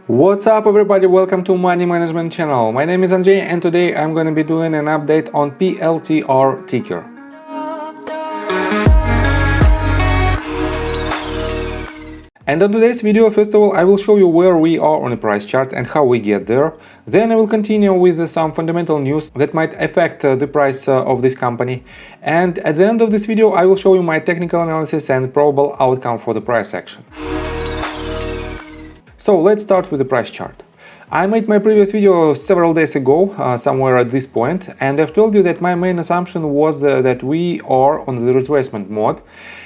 What's up everybody, welcome to Money Management channel. My name is Andrei and today I'm going to be doing an update on PLTR ticker. And on today's video, first of all, I will show you where we are on the price chart and how we get there. Then I will continue with some fundamental news that might affect the price of this company. And at the end of this video, I will show you my technical analysis and probable outcome for the price action. So let's start with the price chart. I made my previous video several days ago, somewhere at this point, and I've told you that my main assumption was that we are on the retracement mode,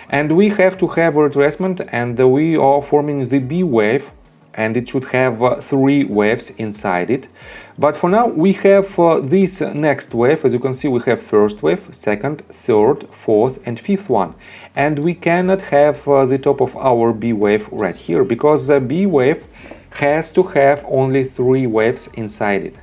and we have to have a retracement, and we are forming the B wave, and it should have three waves inside it. But for now we have this next wave. As you can see, we have first wave, second, third, fourth and fifth one, and we cannot have the top of our B wave right here because the B wave has to have only three waves inside it.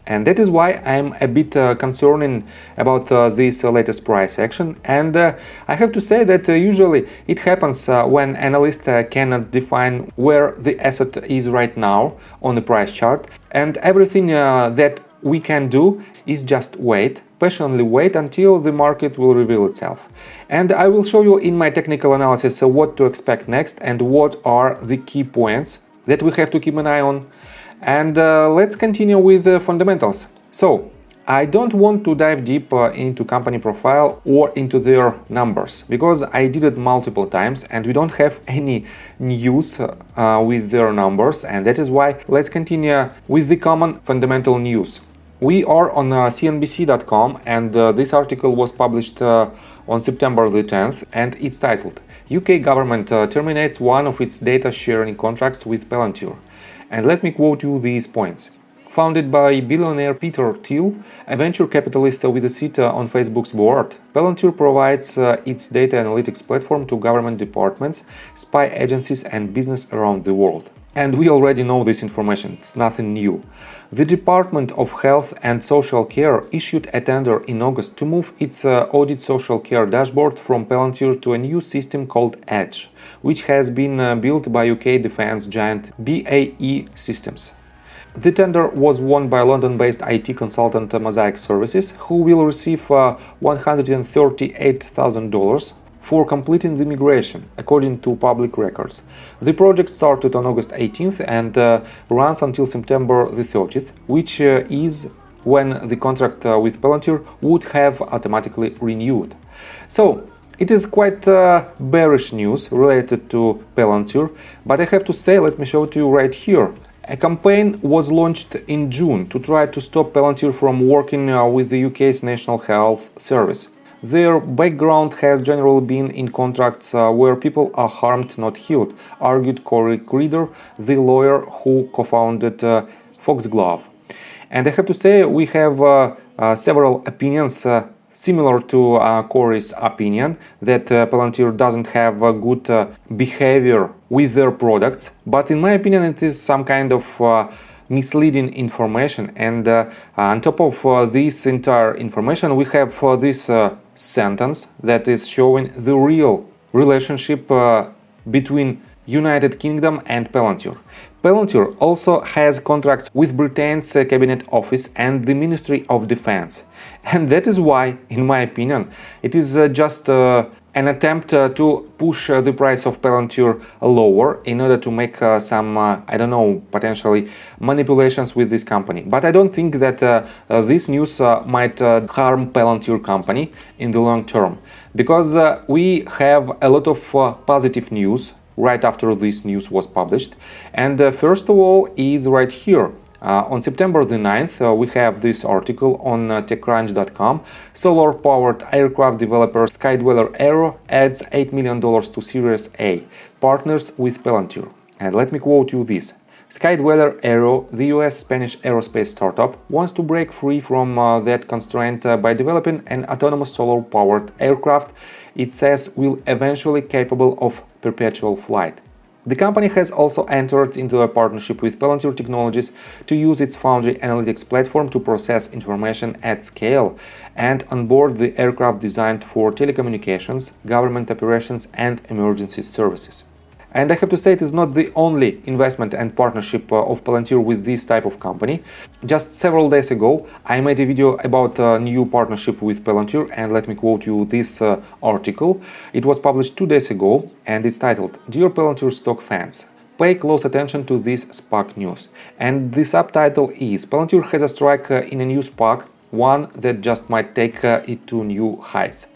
And that is why I'm a bit concerned about this latest price action. And I have to say that usually it happens when analysts cannot define where the asset is right now on the price chart. And everything that we can do is just wait, patiently wait until the market will reveal itself. And I will show you in my technical analysis what to expect next and what are the key points that we have to keep an eye on. And let's continue with the fundamentals. So I don't want to dive deep into company profile or into their numbers because I did it multiple times and we don't have any news with their numbers, and that is why let's continue with the common fundamental news. We are on cnbc.com and this article was published on September the 10th, and it's titled UK government terminates one of its data sharing contracts with Palantir. And let me quote you these points. Founded by billionaire Peter Thiel, a venture capitalist with a seat on Facebook's board, Palantir provides its data analytics platform to government departments, spy agencies and business around the world. And we already know this information, it's nothing new. The Department of Health and Social Care issued a tender in August to move its audit social care dashboard from Palantir to a new system called Edge, which has been built by UK defense giant BAE Systems. The tender was won by London-based IT consultant Mosaic Services, who will receive $138,000 for completing the migration, according to public records. The project started on August 18th and runs until September the 30th, which is when the contract with Palantir would have automatically renewed. So it is quite bearish news related to Palantir, but I have to say, let me show it to you right here. A campaign was launched in June to try to stop Palantir from working with the UK's National Health Service. Their background has generally been in contracts where people are harmed, not healed, argued Corey Creeder, the lawyer who co-founded Foxglove. And I have to say, we have several opinions similar to Corey's opinion that Palantir doesn't have good behavior with their products. But in my opinion, it is some kind of misleading information, and on top of this entire information we have this sentence that is showing the real relationship between United Kingdom and Palantir. Palantir also has contracts with Britain's Cabinet Office and the Ministry of Defense, and that is why, in my opinion, it is just an attempt to push the price of Palantir lower in order to make some, I don't know, potentially manipulations with this company. But I don't think that this news might harm Palantir company in the long term, because we have a lot of positive news right after this news was published. And first of all is right here. On September the 9th, we have this article on TechCrunch.com. Solar-powered aircraft developer Skydweller Aero adds $8 million to Series A, partners with Palantir. And let me quote you this. Skydweller Aero, the US-Spanish aerospace startup, wants to break free from that constraint by developing an autonomous solar-powered aircraft it says will eventually capable of perpetual flight. The company has also entered into a partnership with Palantir Technologies to use its Foundry analytics platform to process information at scale and onboard the aircraft designed for telecommunications, government operations and emergency services. And I have to say it is not the only investment and partnership of Palantir with this type of company. Just several days ago, I made a video about a new partnership with Palantir, and let me quote you this article. It was published 2 days ago, and it's titled, "Dear Palantir stock fans, pay close attention to this SPAC news." And the subtitle is, "Palantir has a strike in a new SPAC, one that just might take it to new heights."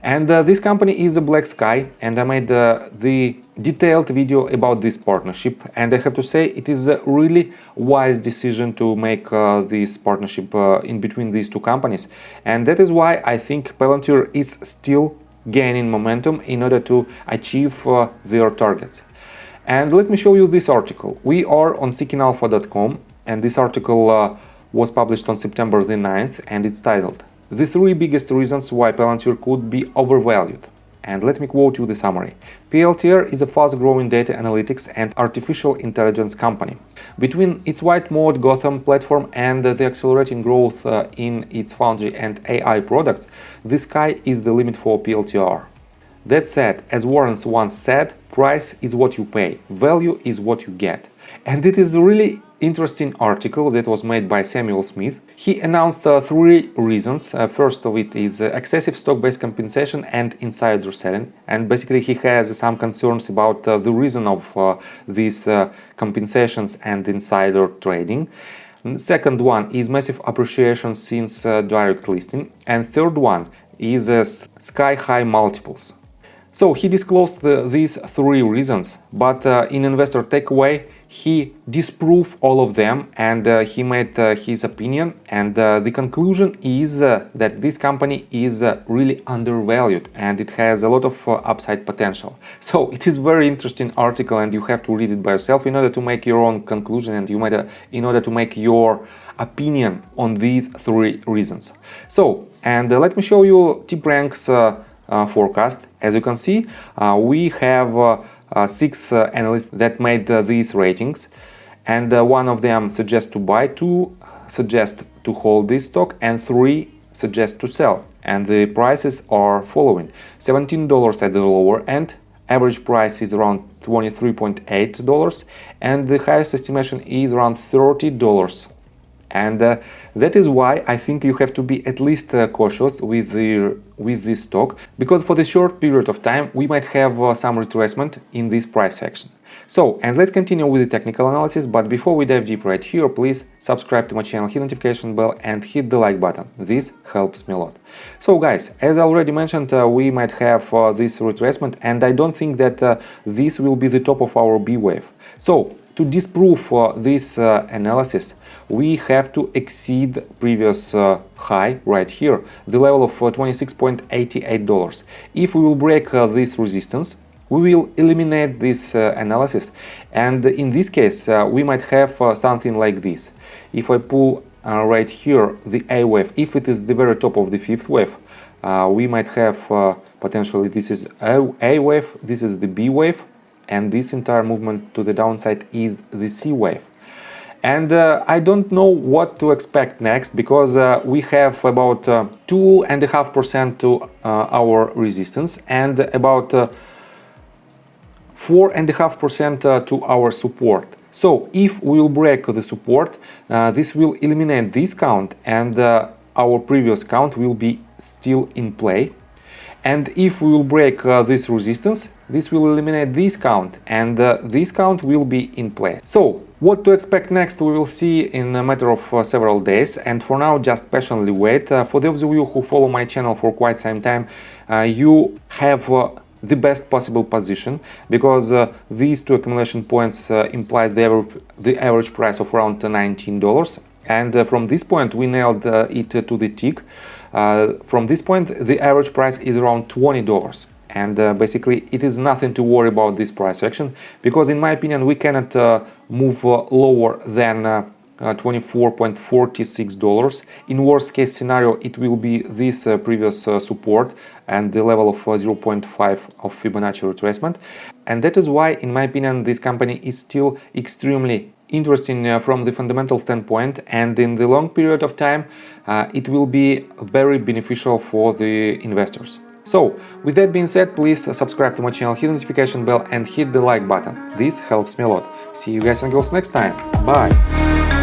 And this company is a Black Sky, and I made the detailed video about this partnership, and I have to say it is a really wise decision to make this partnership in between these two companies, and that is why I think Palantir is still gaining momentum in order to achieve their targets. And let me show you this article. We are on seekingalpha.com, and this article was published on September the 9th, and it's titled, "The 3 biggest reasons why Palantir could be overvalued." And let me quote you the summary. PLTR is a fast-growing data analytics and artificial intelligence company. Between its white mode Gotham platform and the accelerating growth in its Foundry and AI products, the sky is the limit for PLTR. That said, as Warren once said, price is what you pay, value is what you get. And it is a really interesting article that was made by Samuel Smith. He announced 3 reasons. First of it is excessive stock-based compensation and insider selling. And basically he has some concerns about the reason of these compensations and insider trading. Second one is massive appreciation since direct listing. And third one is sky-high multiples. So he disclosed these 3 reasons, but in investor takeaway, he disproved all of them, and he made his opinion, and the conclusion is that this company is really undervalued and it has a lot of upside potential. So it is a very interesting article, and you have to read it by yourself in order to make your own conclusion, and in order to make your opinion on these 3 reasons. So, and let me show you TPRank's forecast. As you can see, we have 6 analysts that made these ratings, and one of them suggests to buy, 2 suggest to hold this stock, and 3 suggest to sell. And the prices are following: $17 at the lower end, average price is around $23.8, and the highest estimation is around $30. And that is why I think you have to be at least cautious with this stock, because for the short period of time we might have some retracement in this price section. So, and let's continue with the technical analysis, but before we dive deep right here, please subscribe to my channel, hit notification bell and hit the like button. This helps me a lot. So guys, as I already mentioned, we might have this retracement, and I don't think that this will be the top of our B wave. So, to disprove this analysis, we have to exceed previous high right here, the level of $26.88. If we will break this resistance, we will eliminate this analysis, and in this case we might have something like this. If I pull right here the A wave, if it is the very top of the 5th wave, we might have potentially this is A wave, this is the B wave, and this entire movement to the downside is the C wave. And I don't know what to expect next, because we have about 2.5% to our resistance and about 4.5% to our support. So if we will break the support, this will eliminate this count, and our previous count will be still in play. And if we will break this resistance, this will eliminate this count, and this count will be in play. So what to expect next we will see in a matter of several days, and for now just patiently wait. For those of you who follow my channel for quite some time, you have the best possible position, because these 2 accumulation points implies the average price of around $19, and from this point we nailed it to the tick. From this point the average price is around $20, and basically it is nothing to worry about this price action, because in my opinion we cannot move lower than $24.46. In worst case scenario, it will be this previous support and the level of 0.5 of Fibonacci retracement, and that is why in my opinion this company is still extremely interesting from the fundamental standpoint, and in the long period of time it will be very beneficial for the investors. So, with that being said, please subscribe to my channel, hit the notification bell and hit the like button. This helps me a lot. See you guys and girls next time. Bye!